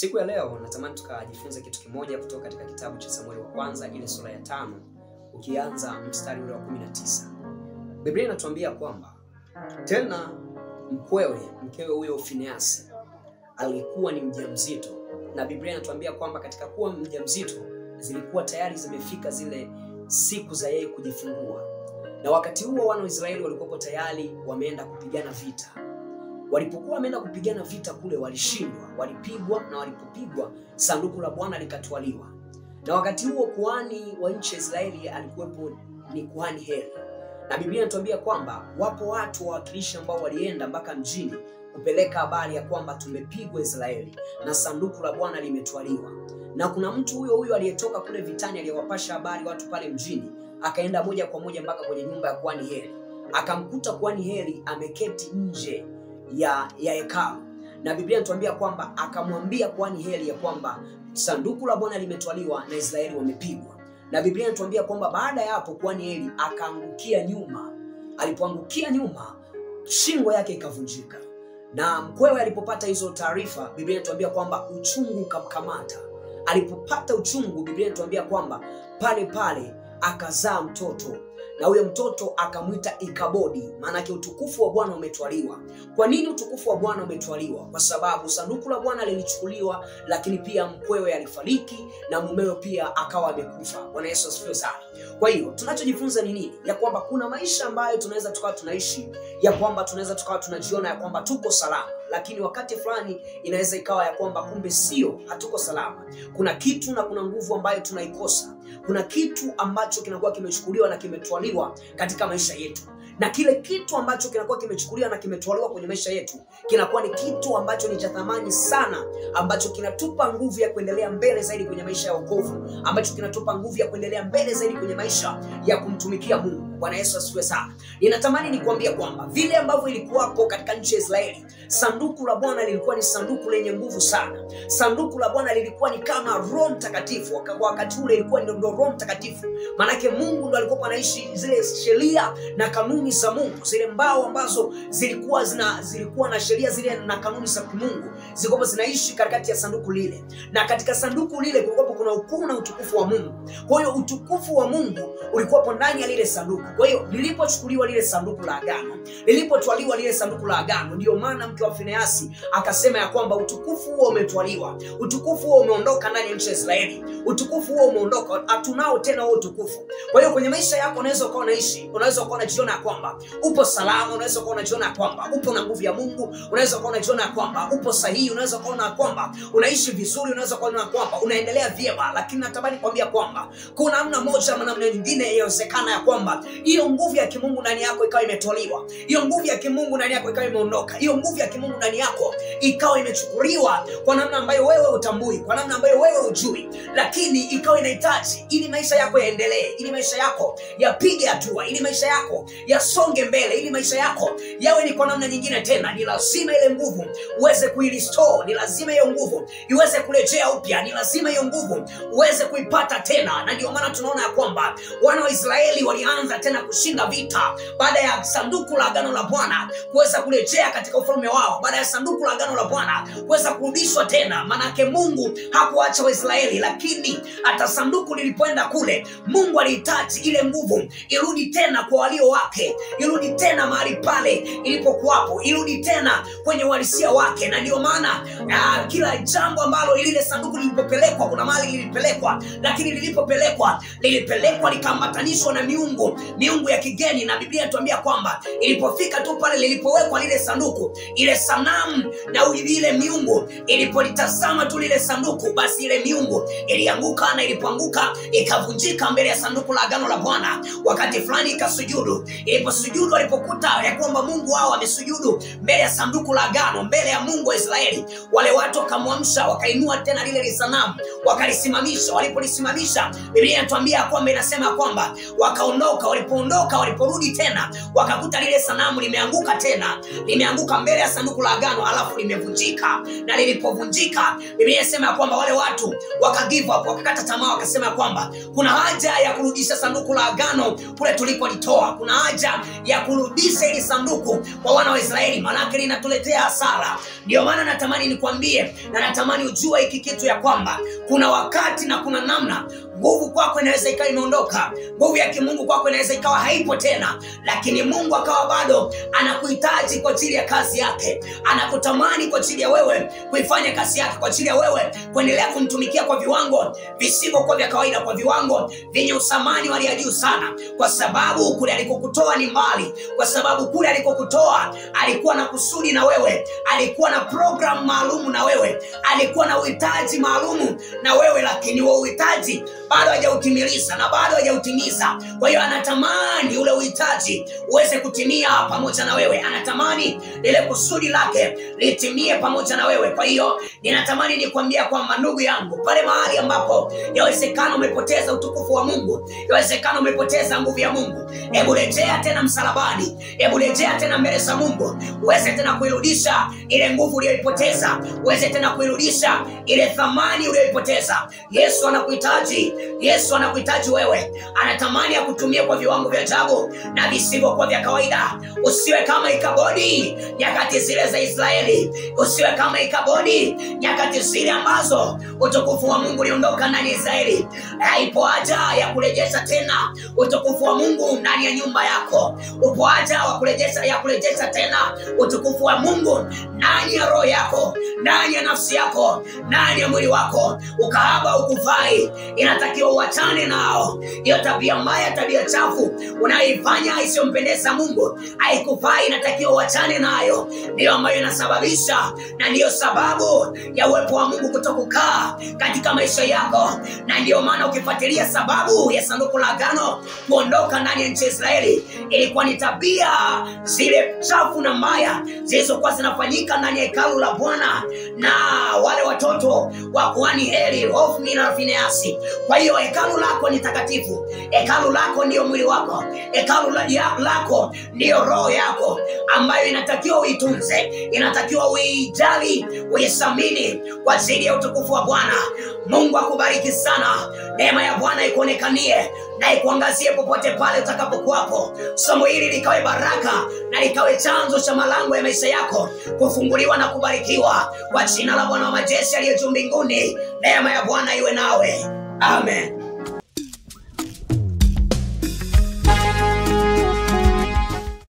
Siku ya leo natamani tukajifunze kitu kimoja kutoka katika kitabu cha Samueli wa kwanza ile sura ya 5 ukianza mstari ule wa 19. Biblia inatuambia kwamba tena mkewe huyo Finehasi alikuwa ni mjamzito, na Biblia inatuambia kwamba katika kuwa mjamzito zilikuwa tayari zimefika zile siku za yeye kujifungua. Na wakati huo wana wa Israeli walikuwa tayari wameenda kupigana vita. Walipokuwa wameenda kupigana vita kule walishindwa, walipigwa, na walipopigwa sanduku la Bwana likatwaliwa. Na wakati huo kuhani wa nchi ya Israeli alikuwepo ni kuhani Heli. Na Biblia inatuambia kwamba wapo watu wawakilishi ambao walienda mpaka mjini kupeleka habari ya kwamba tumepigwa Israeli na sanduku la Bwana limetwaliwa. Na kuna mtu huyo aliyetoka kule vitani aliyewapasha habari watu pale mjini, akaenda moja kwa moja mpaka kwenye nyumba ya kuhani Heli. Akamkuta kuhani Heli ameketi nje ya hekalu. Na Biblia inatuambia kwamba akamwambia kuhani Heli ya kwamba sanduku la Bwana limetwaliwa na Israeli wamepigwa. Na Biblia inatuambia kwamba baada ya hapo kuhani Heli akaangukia nyuma. Alipoangukia nyuma, shingo yake ikavunjika. Na mkwewe alipopata hizo taarifa, Biblia inatuambia kwamba uchungu ukamkamata. Alipopata uchungu, Biblia inatuambia kwamba pale akazaa mtoto. Na huyo mtoto akamwita Ikabodi, maana yake utukufu wa Bwana umetwaliwa. Kwa nini utukufu wa Bwana umetwaliwa? Kwa sababu sanduku la Bwana lilichukuliwa, lakini pia mkwewe alifariki na mumewe pia akawa amekufa. Bwana Yesu asifiwe sana. Kwa hiyo tunachojifunza ni nini? Ya kwamba kuna maisha ambayo tunaweza tukawa tunaishi, ya kwamba tunaweza tukawa tunajiona ya kwamba tuko salama, lakini wakati fulani inaweza ikawa ya kwamba kumbe sio, hatuko salama. Kuna kitu na kuna nguvu ambayo tunaikosa. Kuna kitu ambacho kinakuwa kimechukuliwa na kimetwaliwa katika maisha yetu. Na kile kitu ambacho kinakuwa kimechukuliwa na kimetwaliwa kwenye maisha yetu kinakuwa ni kitu ambacho ni cha thamani sana, ambacho kinatupa nguvu ya kuendelea mbele zaidi kwenye maisha ya wokovu, ambacho kinatupa nguvu ya kuendelea mbele zaidi kwenye maisha ya kumtumikia Mungu. Bwana Yesu asifiwe sana. Ninatamani nikwambie kwamba vile ambavyo ilikuwapo katika nchi ya Israeli, sanduku la Bwana lilikuwa ni sanduku lenye nguvu sana. Sanduku la Bwana lilikuwa ni kama Roho Mtakatifu. Wakati ule ilikuwa ndio Roho Mtakatifu. Maana yake Mungu ndo alikuwa anaishi zile sheria na kanuni za Mungu. Zile mbao ambazo zilikuwa na sheria zile na kanuni za Mungu zilikuwa zinaishi katikati ya sanduku lile. Na katika sanduku lile kulikuwa kuna ukuu na utukufu wa Mungu. Kwa hiyo utukufu wa Mungu ulikuwa ndani ya lile sanduku. Kwa hiyo lilipochukuliwa lile sanduku la agano, lilipotwaliwa lile sanduku la agano, ndio maana mke wa Finehasi akasema ya kwamba utukufu huo umetwaliwa. Utukufu huo umeondoka ndani ya nchi ya Israeli. Utukufu huo umeondoka, hatunao tena huo utukufu. Kwa hiyo kwenye maisha yako unaweza ukawa unaishi, unaweza ukawa unajiona kwamba upo salama, unaweza ukawa unajiona kwamba upo na nguvu ya Mungu, unaweza ukawa unajiona kwamba upo sahihi, unaweza ukaona kwamba unaishi vizuri, unaweza ukaona kwamba unaendelea vyema, lakini natamani kuambia kwamba kuna namna moja ama namna nyingine inawezekana ya kwamba hiyo nguvu ya kimungu ndani yako ikawa imetwaliwa. Hiyo nguvu ya kimungu ndani yako ikawa imeondoka. Hiyo nguvu ya kimungu ndani yako ikawa imechukuliwa kwa namna ambayo wewe utambui, kwa namna ambayo wewe hujui, lakini ikawa inahitaji ili maisha yako yaendelee, ili maisha yako yapige hatua, ili maisha yako yasonge mbele, ili maisha yako yawe ni kwa namna nyingine tena. Ni lazima ile nguvu uweze kuirestore, ni lazima hiyo nguvu iweze kurejea upya, ni lazima hiyo nguvu uweze kuipata tena. Na ndio maana tunaona ya kwamba wana wa Israeli walianza tena kushinda vita baada ya sanduku la agano la Bwana kuweza kurejea katika ufalme wao, baada ya sanduku la agano la Bwana kuweza kurudishwa tena. Manake Mungu hakuacha Waisraeli, lakini hata sanduku lilipoenda kule, Mungu alihitaji ile nguvu irudi tena kwa walio wake, irudi tena mahali pale ilipokuwapo, irudi tena kwenye uhalisia wake. Na ndio maana kila jambo ambalo lile sanduku lilipopelekwa, kuna mahali lilipelekwa, lakini lilipopelekwa likaambatanishwa na miungu ya kigeni. Na Biblia inatuambia kwamba ilipofika tu pale lilipowekwa lile sanduku, ile sanamu na ile miungu ilipolitazama tu lile sanduku, basi ile miungu ilianguka, na ilipoanguka ikavunjika mbele ya sanduku la agano la Bwana. Wakati fulani ikasujudu. Iliposujudu, walipokuta ya kwamba Mungu wao amesujudu mbele ya sanduku la agano, mbele ya Mungu wa Israeli, wale watu wakamwamsha, wakainua tena lile sanamu, wakalisimamisha. Walipolisimamisha, Biblia inatuambia kwamba, inasema kwamba wakaondoka. Walipoondoka, waliporudi tena, wakakuta lile sanamu limeanguka tena, limeanguka mbele ya sanduku la agano, alafu limevunjika. Na lilipovunjika, Biblia inasema kwamba wale watu wakagive up, wakakata tamaa, wakasema kwamba kuna haja ya kurudisha sanduku la agano kule tulipolitoa. Kuna haja ya kurudisha hili sanduku kwa wana wa Israeli, maana linatuletea hasara. Ndio maana natamani nikwambie na natamani ujue hiki kitu ya kwamba kuna wakati na kuna namna nguvu kwako inaweza ikawa imeondoka, nguvu ya kimungu kwako inaweza ikawa haipo tena, lakini Mungu akawa bado anakuhitaji kwa ajili ya kazi yake. Anakutamani kwa ajili ya wewe kuifanya kazi yake, kwa ajili ya wewe kuendelea kumtumikia kwa viwango visivyokuwa vya kawaida, kwa viwango vyenye usamani wa hali ya juu sana, kwa sababu kule alikokutoa ni mbali, kwa sababu kule alikokutoa alikuwa na kusudi na wewe, alikuwa na program maalum na wewe, alikuwa na uhitaji maalum na wewe, lakini huo uhitaji bado hajautimiliza na bado hajautimiza. Kwa hiyo anatamani ule uhitaji uweze kutimia pamoja na wewe, anatamani ile kusudi lake litimie pamoja na wewe. Kwa hiyo ninatamani nikwambia kwamba, ndugu yangu, pale mahali ambapo yawezekana umepoteza utukufu wa Mungu, yawezekana umepoteza nguvu ya Mungu, hebu rejea tena msalabani, hebu rejea tena mbele za Mungu, uweze tena kuirudisha ile nguvu uliyoipoteza, uweze tena kuirudisha ile thamani uliyoipoteza. Yesu anakuhitaji, Yesu anakuhitaji wewe. Anatamani akutumie kwa viwango vya ajabu na visivyokuwa vya kawaida. Usiwe kama Ikabodi nyakati zile za Israeli, usiwe kama Ikabodi nyakati zile ambazo utukufu wa Mungu uliondoka ndani ya Israeli. Haipo haja ya kurejesha tena utukufu wa Mungu ndani ya nyumba yako. Upo haja wa kurejesha tena utukufu wa Mungu ndani ya roho yako, ndani ya nafsi yako, ndani ya mwili wako. Ukahaba ukufai, inatakiwa uachane nao. Hiyo tabia mbaya, tabia chafu unaifanya isiyompendeza Mungu, haikufai, inatakiwa uachane nayo. Ndio ambayo inasababisha, na ndio sababu ya uwepo wa Mungu kutokukaa katika maisha yako. Na ndio maana ukifuatilia sababu ya sanduku la agano kuondoka ndani ya nchi ya Israeli, ilikuwa ni tabia zile chafu na mbaya zilizokuwa zinafanyika ndani ya hekalu la Bwana na wale watoto wa kuhani Eli, Hofni na Finehasi. Kwa hiyo hekalu lako ni takatifu, hekalu lako ndio mwili wako, hekalu lako ndio roho yako, ambayo inatakiwa uitunze, inatakiwa uijali, uisamini kwa ajili ya utukufu wa Bwana. Mungu akubariki sana. Neema ya Bwana ikuonekanie na ikuangazie popote pale utakapokuwapo. Somo hili likawe baraka na likawe chanzo cha malango ya maisha yako kufunguliwa na kubarikiwa kwa jina la Bwana wa majeshi aliye juu mbinguni. Neema ya Bwana iwe nawe. Amen.